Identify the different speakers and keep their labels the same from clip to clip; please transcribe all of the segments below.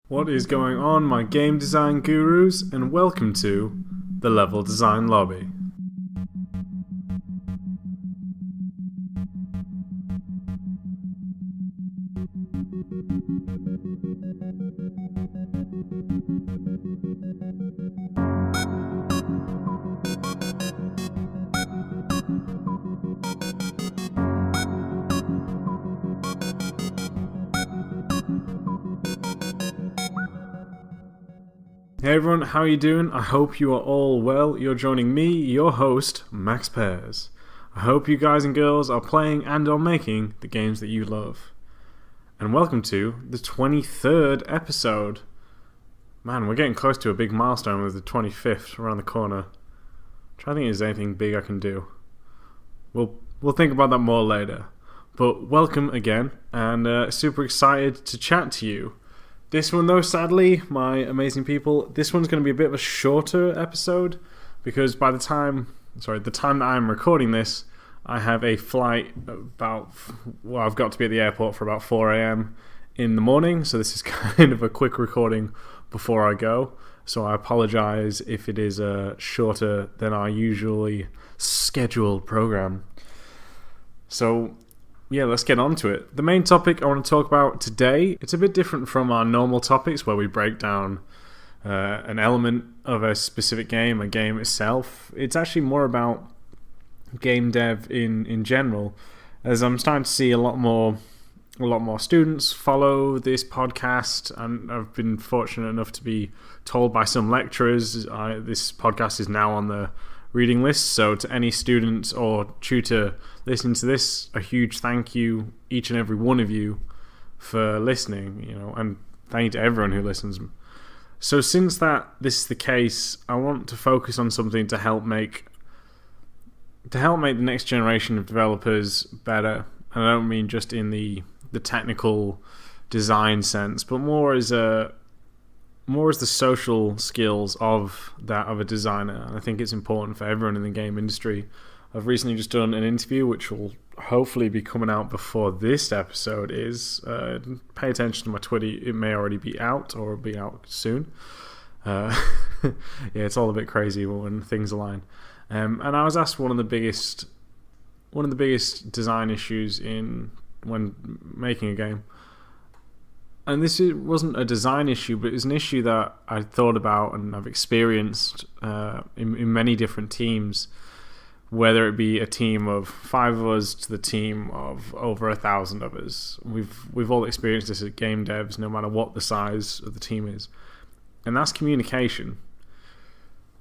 Speaker 1: What is going on, my game design gurus, and welcome to the Level Design Lobby. Hey everyone, how are you doing? I hope you are all well. You're joining me, your host, Max Pears. I hope you guys and girls are playing and are making the games that you love. And welcome to the 23rd episode. Man, we're getting close to a big milestone with the 25th around the corner. I'm trying to think if there's anything big I can do. We'll think about that more later. But welcome again, and super excited to chat to you. This one, though, sadly, my amazing people, this one's going to be a bit of a shorter episode because by the time that I'm recording this, I have a flight I've got to be at the airport for about 4 a.m. in the morning, so this is kind of a quick recording before I go. So I apologize if it is shorter than our usually scheduled program. So yeah, let's get on to it. The main topic I want to talk about today, it's a bit different from our normal topics where we break down an element of a specific game, a game itself. It's actually more about game dev in general, as I'm starting to see a lot more students follow this podcast, and I've been fortunate enough to be told by some lecturers this podcast is now on the reading list. So to any students or tutor listening to this, a huge thank you, each and every one of you, for listening, and thank you to everyone who listens. So since this is the case, I want to focus on something to help make the next generation of developers better. And I don't mean just in the technical design sense, but more as the social skills of a designer. And I think it's important for everyone in the game industry. I've recently just done an interview which will hopefully be coming out before this episode is. Pay attention to my Twitter. It may already be out or be out soon. Yeah, it's all a bit crazy when things align. And I was asked one of the biggest design issues when making a game. And this wasn't a design issue, but it was an issue that I thought about and I've experienced in many different teams, whether it be a team of 5 of us to the team of over 1,000 of us. We've all experienced this at game devs, no matter what the size of the team is. And that's communication.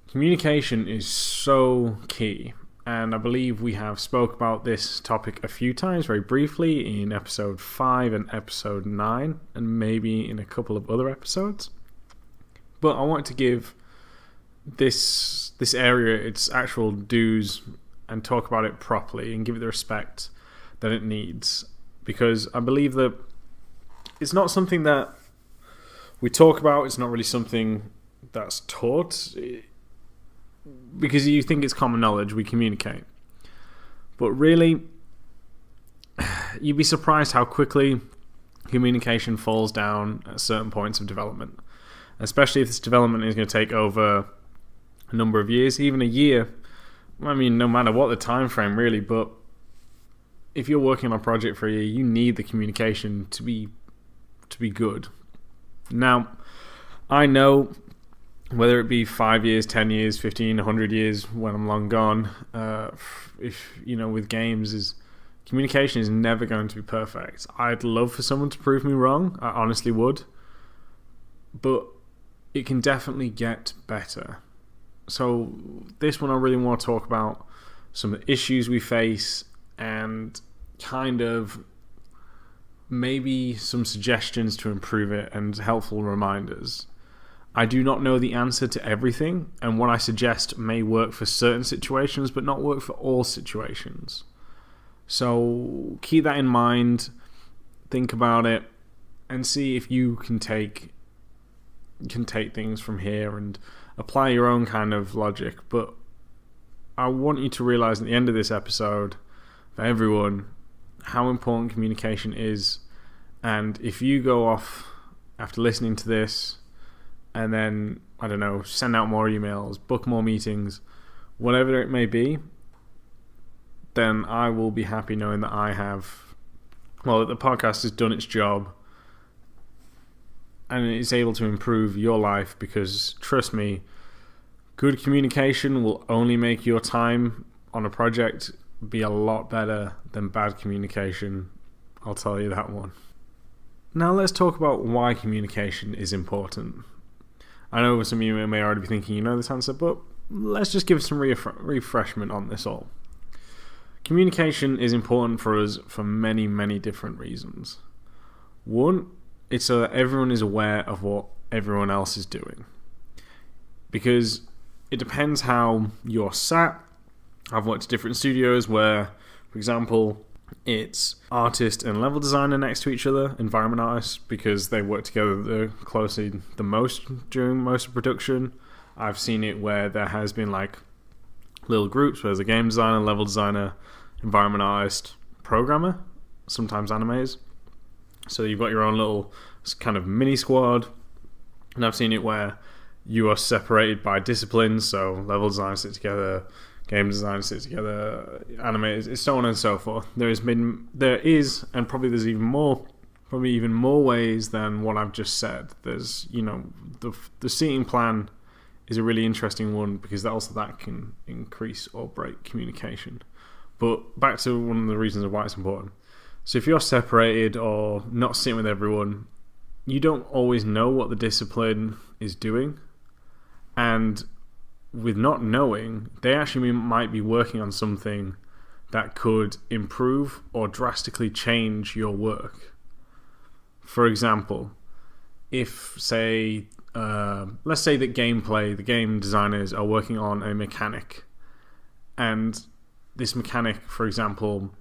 Speaker 1: Communication is so key. And I believe we have spoke about this topic a few times very briefly in episode 5 and episode 9, and maybe in a couple of other episodes. But I want to give this area its actual dues and talk about it properly and give it the respect that it needs. Because I believe that it's not something that we talk about, it's not really something that's taught. Because you think it's common knowledge, we communicate. But really, you'd be surprised how quickly communication falls down at certain points of development. Especially if this development is going to take over a number of years, even a year. I mean, no matter what the time frame, really. But if you're working on a project for a year, you need the communication to be good. Now, I know, whether it be 5 years, 10 years, 15, 100 years, when I'm long gone, with games, communication is never going to be perfect. I'd love for someone to prove me wrong. I honestly would. But it can definitely get better. So this one I really want to talk about some of the issues we face and kind of maybe some suggestions to improve it and helpful reminders. I do not know the answer to everything, and what I suggest may work for certain situations but not work for all situations. So keep that in mind, think about it, and see if you can take things from here and apply your own kind of logic. But I want you to realize at the end of this episode, for everyone, how important communication is. And if you go off after listening to this, and then, I don't know, send out more emails, book more meetings, whatever it may be, then I will be happy knowing that that the podcast has done its job and it's able to improve your life, because trust me, good communication will only make your time on a project be a lot better than bad communication. I'll tell you that one. Now let's talk about why communication is important. I know some of you may already be thinking you know this answer, but let's just give some refreshment on this all. Communication is important for us for many, many different reasons. One, it's so that everyone is aware of what everyone else is doing. Because it depends how you're sat. I've worked at different studios where, for example, it's artist and level designer next to each other, environment artists, because they work together closely the most during most of production. I've seen it where there has been like little groups where there's a game designer, level designer, environment artist, programmer, sometimes animators. So you've got your own little kind of mini squad. And I've seen it where you are separated by disciplines, so level designers sit together, game designers sit together, animators, so on and so forth. There is, and probably there's even more ways than what I've just said. There's, the seating plan is a really interesting one, because that can increase or break communication. But back to one of the reasons of why it's important. So if you're separated or not sitting with everyone, you don't always know what the discipline is doing. And with not knowing, they actually might be working on something that could improve or drastically change your work. For example, if, say, let's say that the game designers are working on a mechanic, and this mechanic, for example,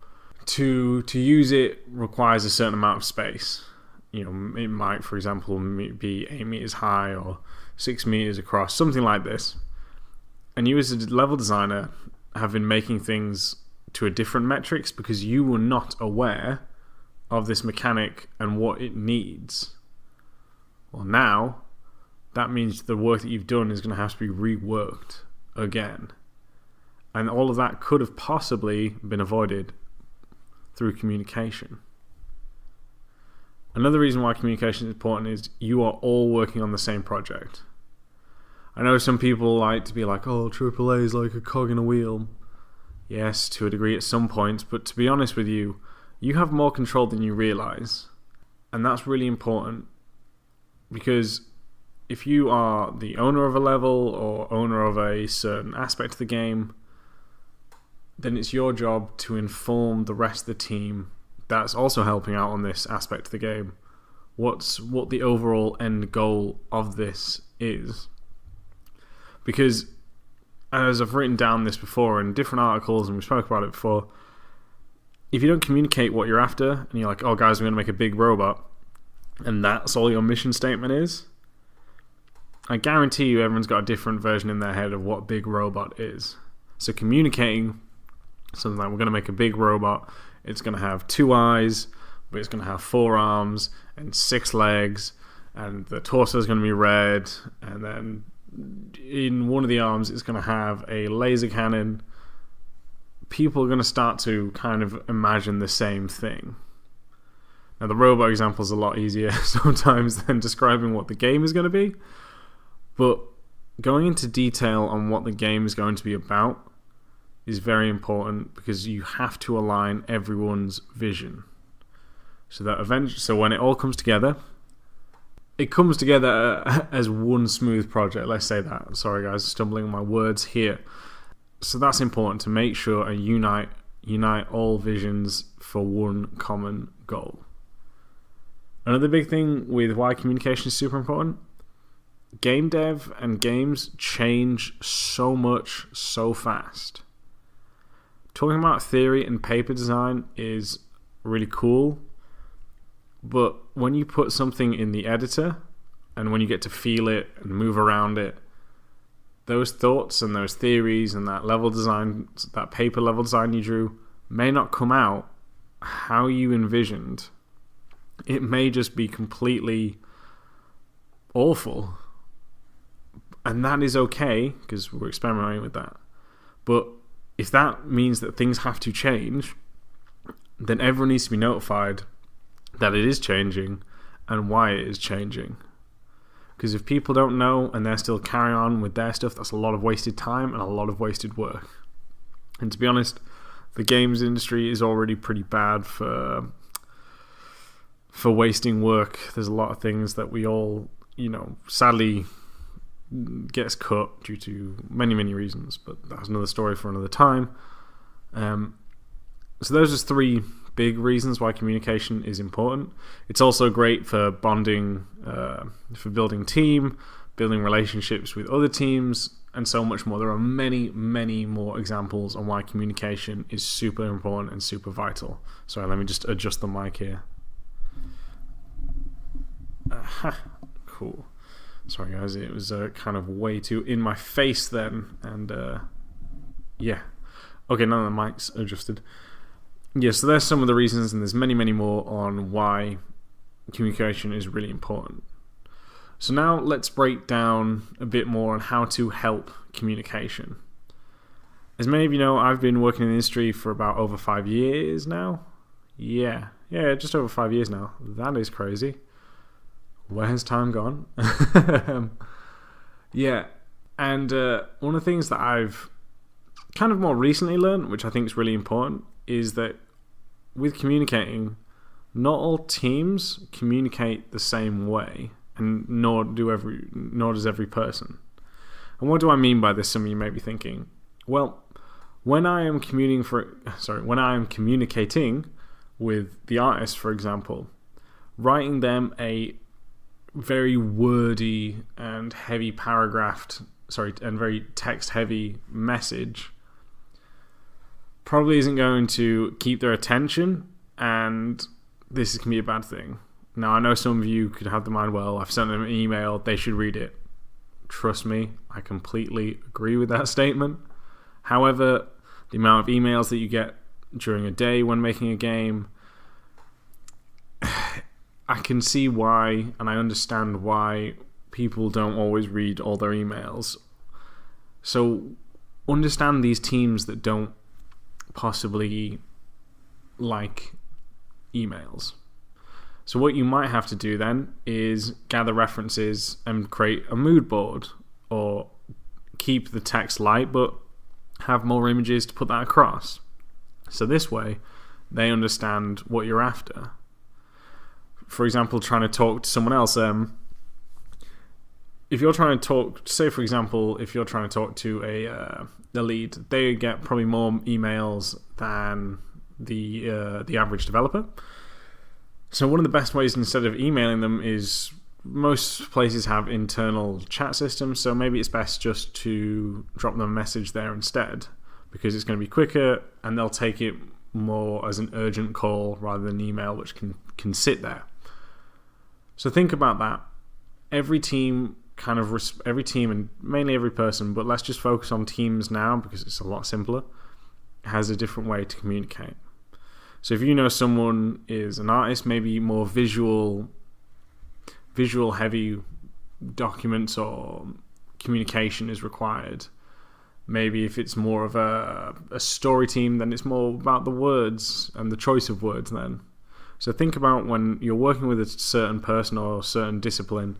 Speaker 1: to use it requires a certain amount of space. It might, for example, be 8 meters high or 6 meters across, something like this. And you as a level designer have been making things to a different metrics because you were not aware of this mechanic and what it needs. Well, now that means the work that you've done is going to have to be reworked again. And all of that could have possibly been avoided through communication. Another reason why communication is important is you are all working on the same project. I know some people like to be like, oh, AAA is like a cog in a wheel. Yes, to a degree at some points, but to be honest with you, you have more control than you realize. And that's really important, because if you are the owner of a level or owner of a certain aspect of the game, then it's your job to inform the rest of the team that's also helping out on this aspect of the game what the overall end goal of this is. Because, as I've written down this before in different articles and we spoke about it before, if you don't communicate what you're after and you're like, oh guys, we're going to make a big robot, and that's all your mission statement is, I guarantee you everyone's got a different version in their head of what big robot is. So communicating something like, we're going to make a big robot, it's going to have 2 eyes, but it's going to have 4 arms and 6 legs, and the torso is going to be red, and then in one of the arms it's going to have a laser cannon. People are going to start to kind of imagine the same thing. Now the robot example is a lot easier sometimes than describing what the game is going to be, but going into detail on what the game is going to be about is very important, because you have to align everyone's vision so that so when it all comes together, it comes together as one smooth project. Let's say that. Sorry guys, stumbling on my words here. So that's important, to make sure and unite all visions for one common goal. Another big thing with why communication is super important: game dev and games change so much so fast. Talking about theory and paper design is really cool, but when you put something in the editor and when you get to feel it and move around it, those thoughts and those theories and that level design, that paper level design you drew, may not come out how you envisioned. It may just be completely awful. And that is okay, because we're experimenting with that. But if that means that things have to change, then everyone needs to be notified that it is changing and why it is changing. Because if people don't know and they're still carrying on with their stuff, that's a lot of wasted time and a lot of wasted work. And to be honest, the games industry is already pretty bad for wasting work. There's a lot of things that we all, sadly gets cut due to many, many reasons, but that's another story for another time. So those are 3 big reasons why communication is important. It's also great for bonding, for building team, building relationships with other teams, and so much more. There are many, many more examples on why communication is super important and super vital. Sorry, let me just adjust the mic here. Cool. Sorry guys, it was kind of way too in my face then, and yeah. Okay, now the mic's adjusted. Yeah, so there's some of the reasons, and there's many, many more on why communication is really important. So now let's break down a bit more on how to help communication. As many of you know, I've been working in the industry for about over 5 years now. Yeah, just over 5 years now. That is crazy. Where has time gone? Yeah, and one of the things that I've kind of more recently learned, which I think is really important, is that with communicating, not all teams communicate the same way, and nor does every person. And what do I mean by this? Some of you may be thinking, well, when I am communicating with the artist, for example, writing them a very wordy and heavy and very text-heavy message probably isn't going to keep their attention, and this can be a bad thing. Now, I know some of you could have the mind, well, I've sent them an email, they should read it. Trust me, I completely agree with that statement. However, the amount of emails that you get during a day when making a game, I can see why, and I understand why people don't always read all their emails. So understand these teams that don't possibly like emails. So what you might have to do then is gather references and create a mood board, or keep the text light but have more images to put that across. So this way they understand what you're after. For example, trying to talk to someone else, if you're trying to talk, say for example, if you're trying to talk to a lead, they get probably more emails than the average developer. So one of the best ways, instead of emailing them, is most places have internal chat systems, so maybe it's best just to drop them a message there instead, because it's going to be quicker and they'll take it more as an urgent call rather than an email, which can sit there. So think about that. Every team and mainly every person, but let's just focus on teams now because it's a lot simpler, has a different way to communicate. So if you know someone is an artist, maybe more visual heavy documents or communication is required. Maybe if it's more of a story team, then it's more about the words and the choice of words then. So think about when you're working with a certain person or a certain discipline,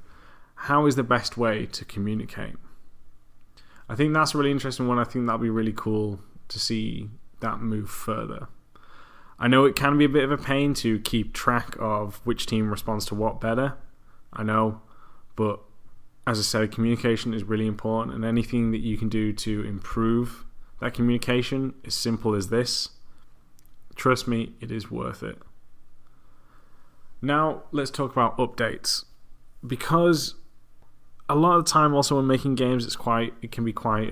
Speaker 1: how is the best way to communicate? I think that's a really interesting one. I think that'll be really cool to see that move further. I know it can be a bit of a pain to keep track of which team responds to what better. I know, but as I said, communication is really important, and anything that you can do to improve that communication, as simple as this, trust me, it is worth it. Now, let's talk about updates. Because a lot of the time also when making games, it can be quite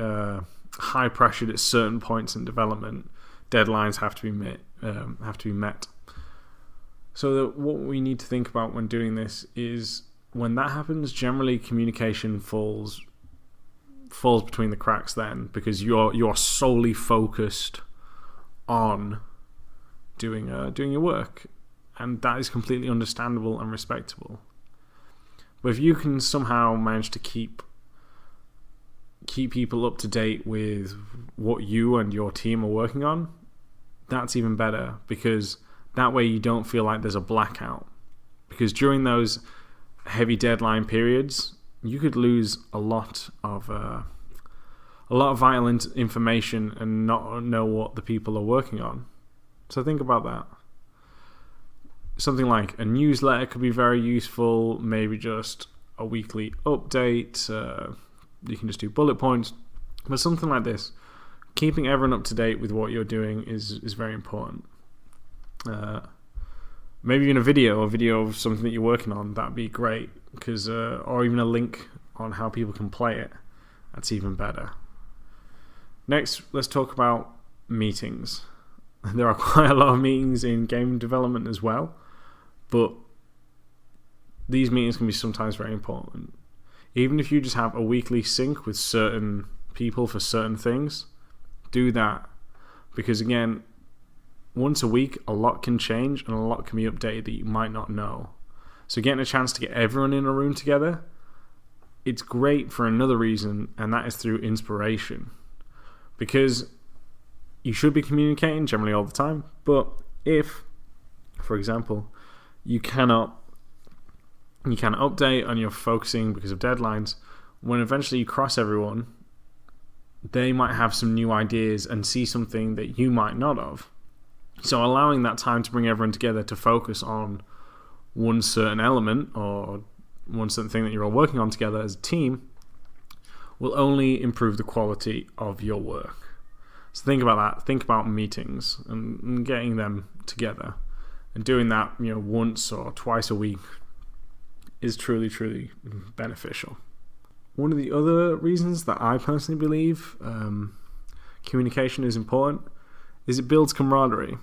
Speaker 1: high pressured at certain points in development. Deadlines have to be met. So what we need to think about when doing this is, when that happens, generally communication falls between the cracks then, because you're solely focused on doing your work, and that is completely understandable and respectable. But if you can somehow manage to keep people up to date with what you and your team are working on, that's even better, because that way you don't feel like there's a blackout. Because during those heavy deadline periods, you could lose a lot of vital information and not know what the people are working on. So think about that. Something like a newsletter could be very useful, maybe just a weekly update. You can just do bullet points. But something like this, keeping everyone up to date with what you're doing is very important. Maybe even a video of something that you're working on, that'd be great. Because or even a link on how people can play it. That's even better. Next, let's talk about meetings. There are quite a lot of meetings in game development as well, but these meetings can be sometimes very important. Even if you just have a weekly sync with certain people for certain things, do that. Because again, once a week, a lot can change and a lot can be updated that you might not know. So getting a chance to get everyone in a room together, it's great for another reason, and that is through inspiration. Because you should be communicating generally all the time, but if, for example, you cannot update and you're focusing because of deadlines, when eventually you cross everyone, they might have some new ideas and see something that you might not have. So allowing that time to bring everyone together to focus on one certain element or one certain thing that you're all working on together as a team will only improve the quality of your work. So think about that. Think about meetings and getting them together, and doing that, once or twice a week is truly, truly beneficial. One of the other reasons that I personally believe communication is important is it builds camaraderie.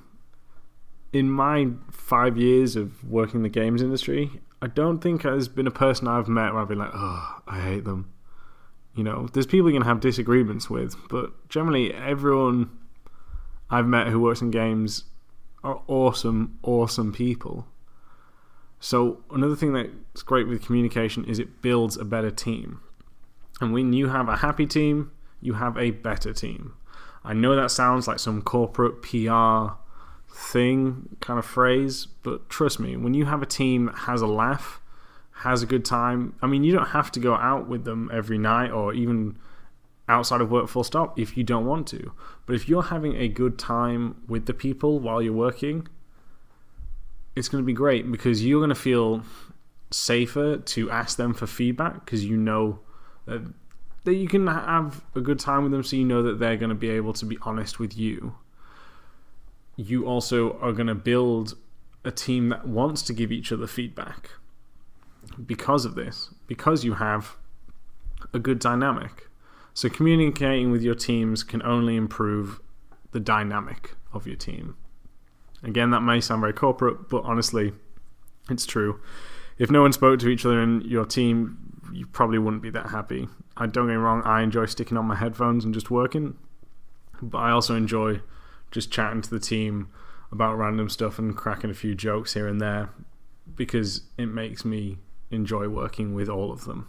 Speaker 1: In my 5 years of working in the games industry, I don't think there's been a person I've met where I've been like, oh, I hate them. There's people you can have disagreements with, but generally everyone I've met who works in games are awesome, awesome people. So another thing that's great with communication is it builds a better team. And when you have a happy team, you have a better team. I know that sounds like some corporate PR thing kind of phrase, but trust me, when you have a team that has a laugh, has a good time, you don't have to go out with them every night or even outside of work full stop if you don't want to. But if you're having a good time with the people while you're working, it's going to be great, because you're going to feel safer to ask them for feedback, because you know that you can have a good time with them, so you know that they're going to be able to be honest with you. You also are going to build a team that wants to give each other feedback because of this, because you have a good dynamic. So communicating with your teams can only improve the dynamic of your team. Again, that may sound very corporate, but honestly, it's true. If no one spoke to each other in your team, you probably wouldn't be that happy. Don't get me wrong, I enjoy sticking on my headphones and just working, but I also enjoy just chatting to the team about random stuff and cracking a few jokes here and there, because it makes me enjoy working with all of them.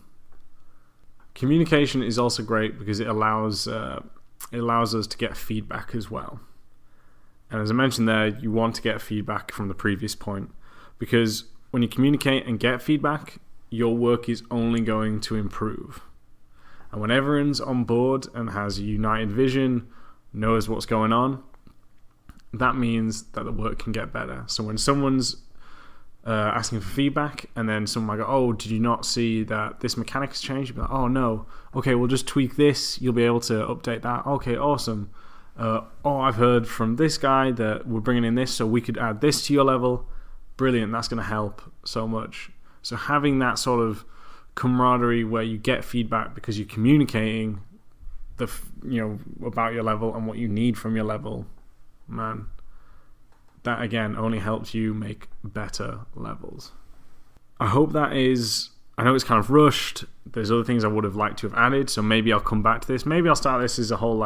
Speaker 1: Communication is also great because it allows us to get feedback as well. And as I mentioned there, you want to get feedback from the previous point, because when you communicate and get feedback, your work is only going to improve. And when everyone's on board and has a united vision, knows what's going on, that means that the work can get better. So when someone's asking for feedback, and then someone might go, oh, did you not see that this mechanic has changed? You'll be like, oh no, okay, we'll just tweak this, you'll be able to update that. Okay, awesome. I've heard from this guy that we're bringing in this, so we could add this to your level. Brilliant, that's going to help so much. So having that sort of camaraderie where you get feedback because you're communicating about your level and what you need from your level, man, that again only helps you make better levels. I hope that is, I know it's kind of rushed, there's other things I would have liked to have added, so maybe I'll come back to this. Maybe I'll start this as a whole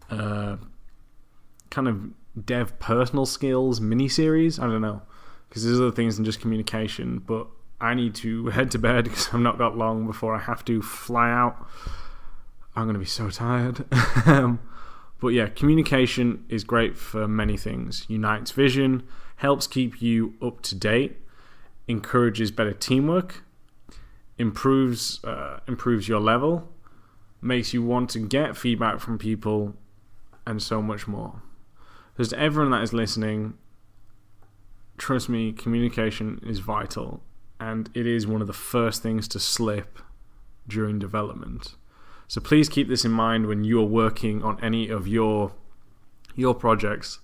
Speaker 1: kind of dev personal skills mini-series, I don't know, because there's other things than just communication, but I need to head to bed because I've not got long before I have to fly out. I'm going to be so tired. But yeah, communication is great for many things. Unites vision, helps keep you up to date, encourages better teamwork, improves your level, makes you want to get feedback from people, and so much more. Because to everyone that is listening, trust me, communication is vital, and it is one of the first things to slip during development. So please keep this in mind when you are working on any of your projects,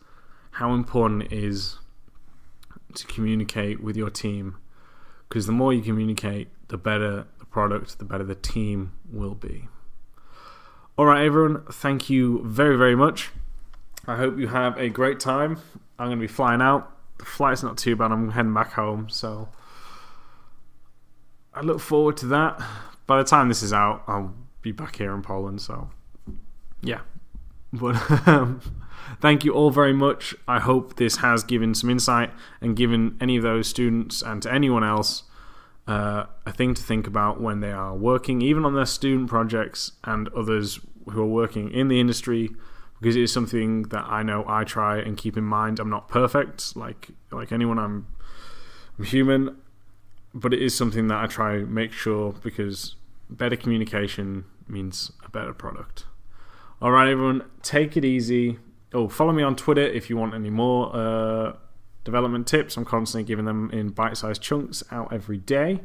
Speaker 1: how important it is to communicate with your team. Because the more you communicate, the better the product, the better the team will be. Alright everyone, thank you very, very much. I hope you have a great time. I'm going to be flying out. The flight's not too bad, I'm heading back home, so I look forward to that. By the time this is out, I'll be back here in Poland, so yeah. But thank you all very much. I hope this has given some insight and given any of those students and to anyone else a thing to think about when they are working, even on their student projects, and others who are working in the industry, because it is something that I know I try and keep in mind. I'm not perfect, like anyone. I'm human, but it is something that I try to make sure, because better communication means a better product. All right, everyone, take it easy. Follow me on Twitter if you want any more development tips. I'm constantly giving them in bite-sized chunks out every day.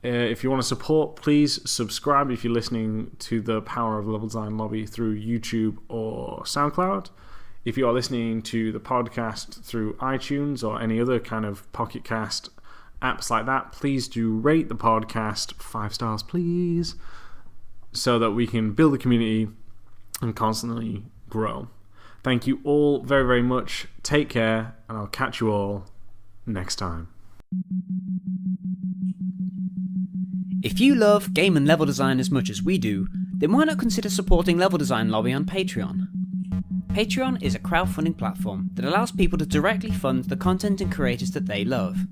Speaker 1: If you want to support, please subscribe if you're listening to the Power of Level Design Lobby through YouTube or SoundCloud. If you are listening to the podcast through iTunes or any other kind of Pocket Cast apps like that, please do rate the podcast 5 stars, please, so that we can build a community and constantly grow. Thank you all very, very much. Take care, and I'll catch you all next time.
Speaker 2: If you love game and level design as much as we do, then why not consider supporting Level Design Lobby on Patreon? Patreon is a crowdfunding platform that allows people to directly fund the content and creators that they love.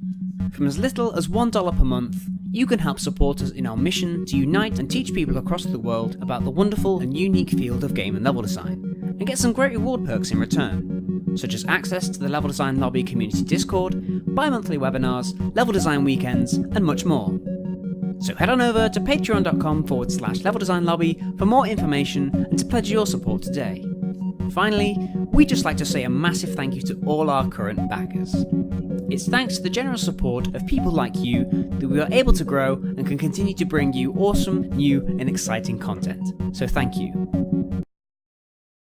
Speaker 2: From as little as $1 per month, you can help support us in our mission to unite and teach people across the world about the wonderful and unique field of game and level design, and get some great reward perks in return, such as access to the Level Design Lobby community Discord, bi-monthly webinars, level design weekends, and much more. So head on over to patreon.com/Level Design Lobby for more information and to pledge your support today. Finally, we'd just like to say a massive thank you to all our current backers. It's thanks to the generous support of people like you that we are able to grow and can continue to bring you awesome, new and exciting content. So thank you.